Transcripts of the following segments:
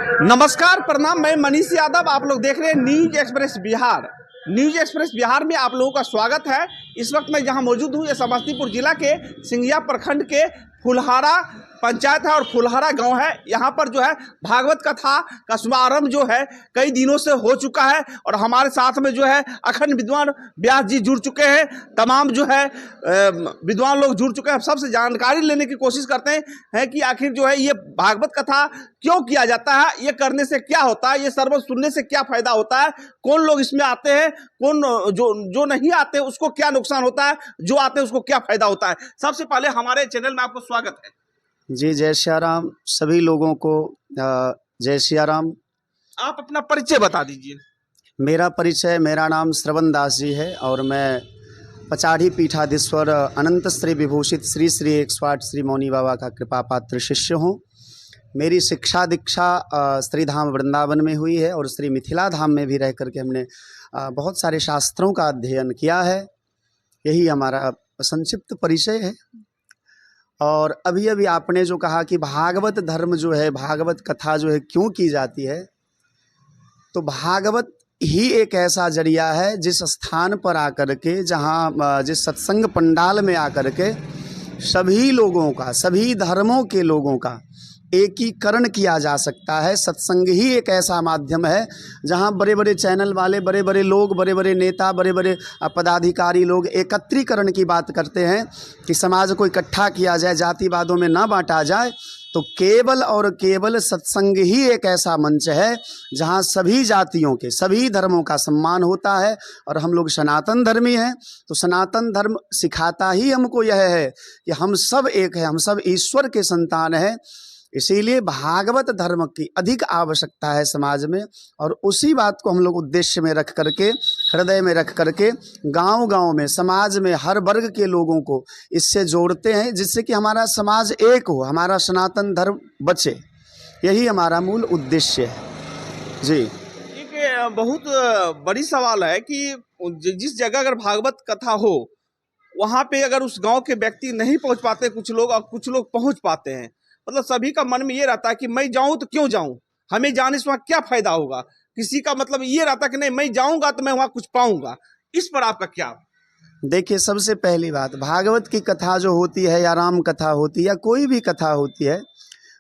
नमस्कार, प्रणाम। मैं मनीष यादव। आप लोग देख रहे हैं news express Bihar. News express Bihar में आप लोगों का स्वागत है। इस वक्त मैं जहां मौजूद हूं, ये समस्तीपुर जिला के सिंघिया प्रखंड के फुलहारा पंचायत है और फुलहारा गांव है। यहां पर जो है भागवत कथा का शुभारंभ जो है कई दिनों से हो चुका है और हमारे साथ में जो है अखंड विद्वान व्यास जी जुड़ चुके हैं। तमाम जो है विद्वान लोग जुड़ चुके हैं। सबसे जानकारी लेने की कोशिश करते हैं कि आखिर जो है ये भागवत कथा क्यों किया जाता है, ये करने से क्या होता है, ये सरबत सुनने से क्या फायदा होता है, कौन लोग इसमें आते हैं, कौन जो नहीं आते उसको क्या नुकसान होता है, जो आते हैं उसको क्या फायदा होता है। सबसे पहले हमारे चैनल में आपको स्वागत है जी। जय सिया राम सभी लोगों को। जय सिया राम। आप अपना परिचय बता दीजिए। मेरा नाम श्रवण दास जी है और मैं पचाढ़ी पीठाधीश्वर अनंत श्री विभूषित श्री श्री 108 श्री मौनी बाबा का कृपा पात्र शिष्य हूँ। मेरी शिक्षा दीक्षा श्री धाम वृंदावन में हुई है और श्री मिथिला धाम में भी रह करके हमने बहुत सारे शास्त्रों का अध्ययन किया है। यही हमारा संक्षिप्त परिचय है। और अभी अभी आपने जो कहा कि भागवत धर्म जो है, भागवत कथा जो है क्यों की जाती है, तो भागवत ही एक ऐसा जरिया है जिस स्थान पर आकर के, जहाँ जिस सत्संग पंडाल में आकर के सभी लोगों का, सभी धर्मों के लोगों का एकीकरण किया जा सकता है। सत्संग ही एक ऐसा माध्यम है जहां बड़े बड़े चैनल वाले, बड़े बड़े लोग, बड़े बड़े नेता, बड़े बड़े पदाधिकारी लोग एकत्रीकरण की बात करते हैं कि समाज को इकट्ठा किया जाए, जातिवादों में ना बांटा जाए। तो केवल और केवल सत्संग ही एक ऐसा मंच है जहां सभी जातियों के, सभी धर्मों का सम्मान होता है। और हम लोग सनातन धर्मी हैं, तो सनातन धर्म सिखाता ही हमको यह है कि हम सब एक है, हम सब ईश्वर के संतान हैं। इसीलिए भागवत धर्म की अधिक आवश्यकता है समाज में, और उसी बात को हम लोग उद्देश्य में रख करके, हृदय में रख करके गांव-गांव में, समाज में हर वर्ग के लोगों को इससे जोड़ते हैं, जिससे कि हमारा समाज एक हो, हमारा सनातन धर्म बचे। यही हमारा मूल उद्देश्य है जी। एक बहुत बड़ी सवाल है कि जिस जगह अगर भागवत कथा हो वहाँ पे अगर उस गाँव के व्यक्ति नहीं पहुँच पाते, कुछ लोग, और कुछ लोग पहुँच पाते हैं, मतलब सभी का मन में ये रहता है कि मैं जाऊं तो क्यों जाऊं, हमें जाने से वहां क्या फायदा होगा। किसी का मतलब ये रहता है कि नहीं, मैं जाऊंगा तो मैं वहां कुछ पाऊंगा। इस पर आपका क्या? देखिए, सबसे पहली बात, भागवत की कथा जो होती है या राम कथा होती है या कोई भी कथा होती है,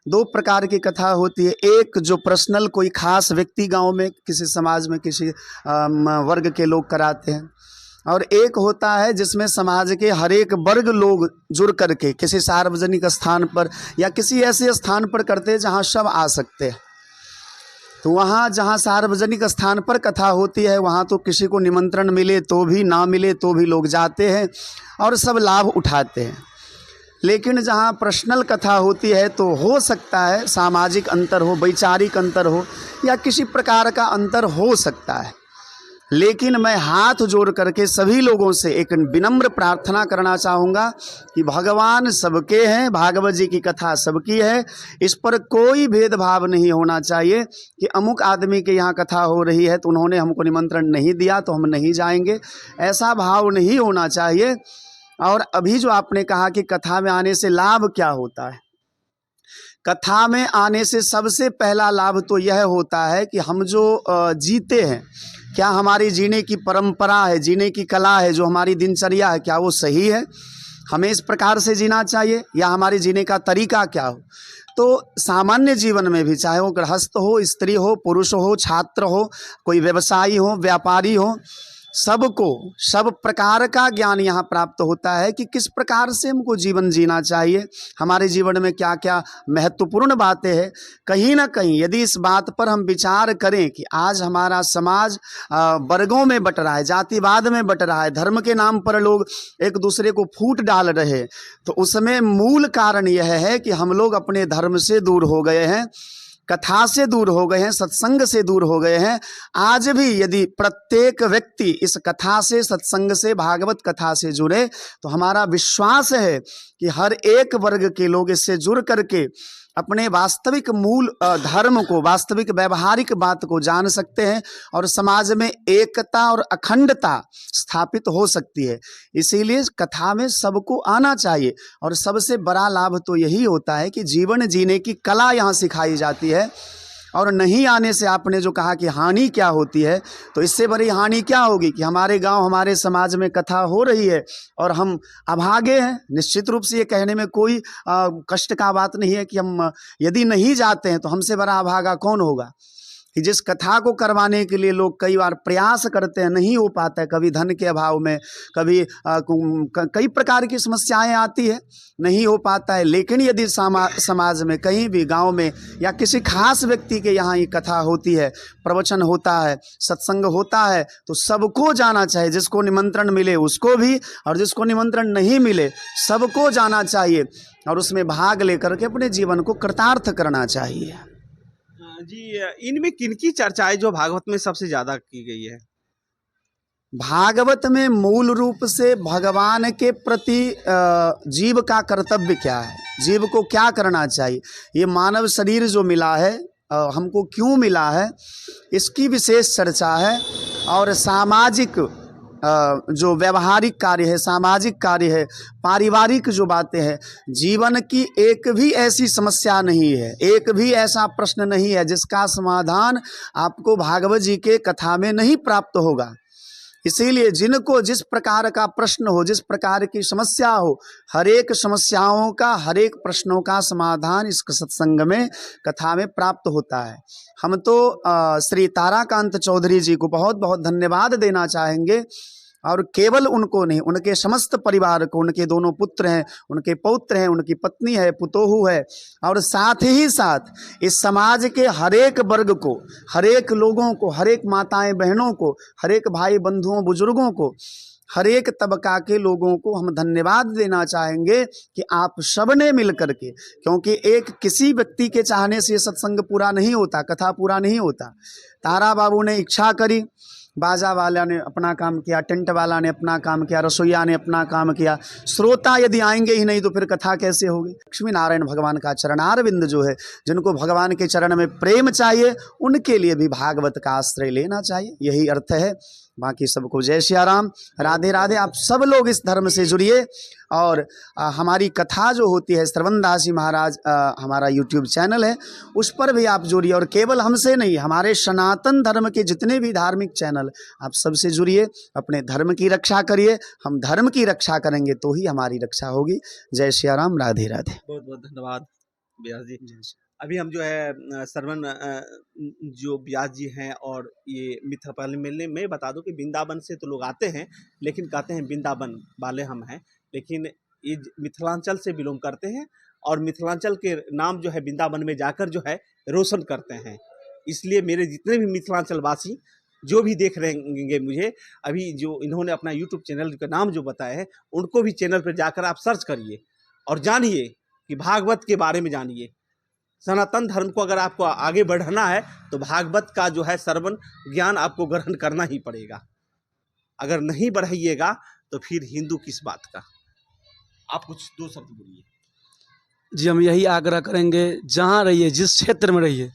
दो प्रकार की कथा होती है। एक जो पर्सनल कोई खास व्यक्ति गांव में, किसी समाज में, किसी वर्ग के लोग कराते हैं, और एक होता है जिसमें समाज के हर एक वर्ग लोग जुड़ करके किसी सार्वजनिक स्थान पर या किसी ऐसे स्थान पर करते हैं जहां सब आ सकते हैं। तो वहां जहां सार्वजनिक स्थान पर कथा होती है वहां तो किसी को निमंत्रण मिले तो भी, ना मिले तो भी लोग जाते हैं और सब लाभ उठाते हैं। लेकिन जहां पर्सनल कथा होती है तो हो सकता है सामाजिक अंतर हो, वैचारिक अंतर हो, या किसी प्रकार का अंतर हो सकता है। लेकिन मैं हाथ जोड़ करके सभी लोगों से एक विनम्र प्रार्थना करना चाहूँगा कि भगवान सबके हैं, भागवत जी की कथा सबकी है। इस पर कोई भेदभाव नहीं होना चाहिए कि अमुक आदमी के यहाँ कथा हो रही है तो उन्होंने हमको निमंत्रण नहीं दिया तो हम नहीं जाएंगे, ऐसा भाव नहीं होना चाहिए। और अभी जो आपने कहा कि कथा में आने से लाभ क्या होता है, कथा में आने से सबसे पहला लाभ तो यह होता है कि हम जो जीते हैं, क्या हमारी जीने की परंपरा है, जीने की कला है, जो हमारी दिनचर्या है, क्या वो सही है, हमें इस प्रकार से जीना चाहिए, या हमारे जीने का तरीका क्या हो। तो सामान्य जीवन में भी, चाहे वो गृहस्थ हो, स्त्री हो, पुरुष हो, छात्र हो, कोई व्यवसायी हो, व्यापारी हो, सबको सब प्रकार का ज्ञान यहाँ प्राप्त होता है कि किस प्रकार से हमको जीवन जीना चाहिए, हमारे जीवन में क्या क्या महत्वपूर्ण बातें हैं। कहीं ना कहीं यदि इस बात पर हम विचार करें कि आज हमारा समाज वर्गों में बट रहा है, जातिवाद में बट रहा है, धर्म के नाम पर लोग एक दूसरे को फूट डाल रहे, तो उसमें मूल कारण यह है कि हम लोग अपने धर्म से दूर हो गए हैं, कथा से दूर हो गए हैं, सत्संग से दूर हो गए हैं। आज भी यदि प्रत्येक व्यक्ति इस कथा से, सत्संग से, भागवत कथा से जुड़े तो हमारा विश्वास है कि हर एक वर्ग के लोग इससे जुड़ करके अपने वास्तविक मूल धर्म को, वास्तविक व्यवहारिक बात को जान सकते हैं और समाज में एकता और अखंडता स्थापित हो सकती है। इसीलिए कथा में सबको आना चाहिए और सबसे बड़ा लाभ तो यही होता है कि जीवन जीने की कला यहाँ सिखाई जाती है और नहीं आने से आपने जो कहा कि हानि क्या होती है, तो इससे बड़ी हानि क्या होगी कि हमारे गांव हमारे समाज में कथा हो रही है और हम अभागे हैं। निश्चित रूप से ये कहने में कोई कष्ट का बात नहीं है कि हम यदि नहीं जाते हैं तो हमसे बड़ा अभागा कौन होगा। कि जिस कथा को करवाने के लिए लोग कई बार प्रयास करते हैं, नहीं हो पाता है, कभी धन के अभाव में, कभी कई प्रकार की समस्याएं आती है, नहीं हो पाता है। लेकिन यदि समाज में कहीं भी गांव में या किसी खास व्यक्ति के यहाँ ये कथा होती है, प्रवचन होता है, सत्संग होता है, तो सबको जाना चाहिए। जिसको निमंत्रण मिले उसको भी, और जिसको निमंत्रण नहीं मिले सबको जाना चाहिए और उसमें भाग लेकर के अपने जीवन को कृतार्थ करना चाहिए। जी, इनमें किनकी चर्चाएं जो भागवत में सबसे ज्यादा की गई है? भागवत में मूल रूप से भगवान के प्रति जीव का कर्तव्य क्या है, जीव को क्या करना चाहिए, ये मानव शरीर जो मिला है हमको क्यों मिला है, इसकी विशेष चर्चा है। और सामाजिक जो व्यवहारिक कार्य है, सामाजिक कार्य है, पारिवारिक जो बातें हैं, जीवन की एक भी ऐसी समस्या नहीं है, एक भी ऐसा प्रश्न नहीं है जिसका समाधान आपको भागवत जी के कथा में नहीं प्राप्त होगा। इसीलिए जिनको जिस प्रकार का प्रश्न हो, जिस प्रकार की समस्या हो, हर एक समस्याओं का, हर एक प्रश्नों का समाधान इस सत्संग में, कथा में प्राप्त होता है। हम तो श्री ताराकांत चौधरी जी को बहुत बहुत धन्यवाद देना चाहेंगे, और केवल उनको नहीं, उनके समस्त परिवार को, उनके दोनों पुत्र हैं, उनके पौत्र हैं, उनकी पत्नी है, पुतोहू है, और साथ ही साथ इस समाज के हर एक वर्ग को, हर एक लोगों को, हर एक माताएं बहनों को, हर एक भाई बंधुओं बुजुर्गों को, हर एक तबका के लोगों को हम धन्यवाद देना चाहेंगे कि आप सब ने मिल करके, क्योंकि एक किसी व्यक्ति के चाहने से सत्संग पूरा नहीं होता, कथा पूरा नहीं होता। तारा बाबू ने इच्छा करी, बाजा वाला ने अपना काम किया, टेंट वाला ने अपना काम किया, रसोईया ने अपना काम किया, श्रोता यदि आएंगे ही नहीं तो फिर कथा कैसे होगी। लक्ष्मी नारायण भगवान का चरणारविंद जो है, जिनको भगवान के चरण में प्रेम चाहिए, उनके लिए भी भागवत का आश्रय लेना चाहिए, यही अर्थ है। बाकी सबको जय श्री राम, राधे राधे। आप सब लोग इस धर्म से जुड़िए, और हमारी कथा जो होती है, श्रवणदास जी महाराज हमारा यूट्यूब चैनल है, उस पर भी आप जुड़िए। और केवल हमसे नहीं, हमारे सनातन धर्म के जितने भी धार्मिक चैनल, आप सबसे जुड़िए, अपने धर्म की रक्षा करिए। हम धर्म की रक्षा करेंगे तो ही हमारी रक्षा होगी। जय श्री राम, राधे राधे। बहुत बहुत धन्यवाद व्यास जी। अभी हम जो है श्रवण जो व्यास जी हैं, और ये मिथिला मिलने में बता दूं कि वृंदावन से तो लोग आते हैं, लेकिन कहते हैं वृंदावन वाले हम हैं, लेकिन ये मिथिलांचल से बिलोंग करते हैं, और मिथिलांचल के नाम जो है वृंदावन में जाकर जो है रोशन करते हैं। इसलिए मेरे जितने भी मिथिलांचल वासी जो भी देख रहेंगे मुझे, अभी जो इन्होंने अपना यूट्यूब चैनल का नाम जो बताया है, उनको भी चैनल पर जाकर आप सर्च करिए और जानिए कि भागवत के बारे में जानिए। सनातन धर्म को अगर आपको आगे बढ़ाना है तो भागवत का जो है श्रवण ज्ञान आपको ग्रहण करना ही पड़ेगा। अगर नहीं बढ़ाइएगा तो फिर हिंदू किस बात का। आप कुछ दो शब्द बोलिए। जी, हम यही आग्रह करेंगे, जहाँ रहिए, जिस क्षेत्र में रहिए,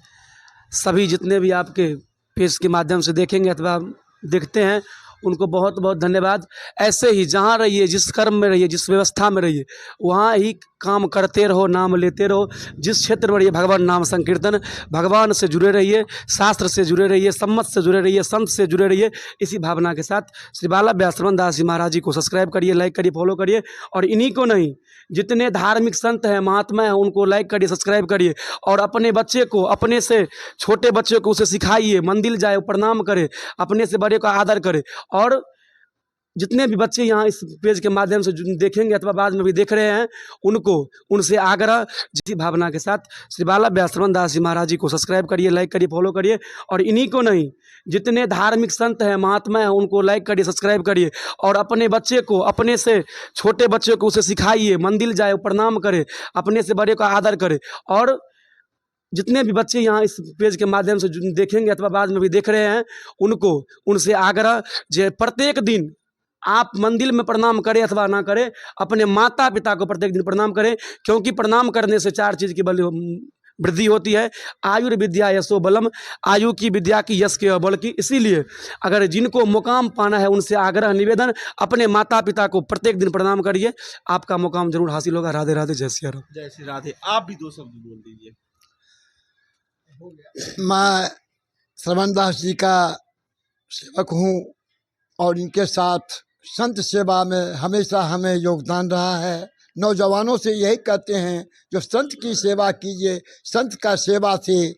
सभी जितने भी आपके पेज के माध्यम से देखेंगे अथवा देखते हैं, उनको बहुत बहुत धन्यवाद। ऐसे ही जहाँ रहिए, जिस कर्म में रहिए, जिस व्यवस्था में रहिए, वहाँ ही काम करते रहो, नाम लेते रहो। जिस क्षेत्र में रहिए, भगवान नाम संकीर्तन, भगवान से जुड़े रहिए, शास्त्र से जुड़े रहिए, सम्मत से जुड़े रहिए, संत से जुड़े रहिए। इसी भावना के साथ श्री बाला व्यास श्रवणदास जी महाराज जी को सब्सक्राइब करिए, लाइक करिए, फॉलो करिए। और इन्हीं को नहीं, जितने धार्मिक संत हैं, महात्मा हैं, उनको लाइक करिए, सब्सक्राइब करिए। और अपने बच्चे को, अपने से छोटे बच्चे को उसे सिखाइए, मंदिर जाए, प्रणाम करे, अपने से बड़े का आदर करे। और जितने भी बच्चे यहाँ इस पेज के माध्यम से देखेंगे अथवा बाद में भी देख रहे हैं, उनसे आग्रह, जिस भावना के साथ श्री बाला व्यास श्रवणदास जी महाराज जी को सब्सक्राइब करिए, लाइक करिए, फॉलो करिए। और इन्हीं को नहीं, जितने धार्मिक संत हैं, महात्मा हैं, उनको लाइक करिए, सब्सक्राइब करिए। और अपने बच्चे को, अपने से छोटे बच्चे को उसे सिखाइए, मंदिर जाए, प्रणाम करे, अपने से बड़े का आदर करे। और जितने भी बच्चे यहाँ इस पेज के माध्यम से देखेंगे अथवा बाद में भी देख रहे हैं, उनसे आग्रह, जो प्रत्येक दिन आप मंदिर में प्रणाम करें अथवा ना करें, अपने माता पिता को प्रत्येक दिन प्रणाम करें, क्योंकि प्रणाम करने से 4 चीज़ की वृद्धि होती है। आयुर्विद्या यशो बलम, आयु की विद्या की, यश के बल की। इसीलिए अगर जिनको मुकाम पाना है, उनसे आग्रह, निवेदन, अपने माता पिता को प्रत्येक दिन प्रणाम करिए, आपका मुकाम जरूर हासिल होगा। राधे राधे, जय श्री राम। जय श्री राधे। आप भी दो शब्द बोल दीजिए। मैं श्रवण दास जी का सेवक हूँ और इनके साथ संत सेवा में हमेशा हमें योगदान रहा है। नौजवानों से यही कहते हैं जो संत की सेवा कीजिए, संत का सेवा से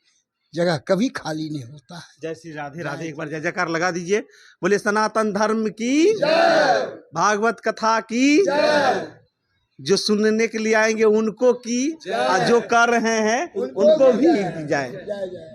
जगह कभी खाली नहीं होता है। जय श्री राधे राधे। एक बार जय जयकार लगा दीजिए। बोले सनातन धर्म की जय, भागवत कथा की जय, जो सुनने के लिए आएंगे उनको की, और जो कर रहे हैं उनको भी जय।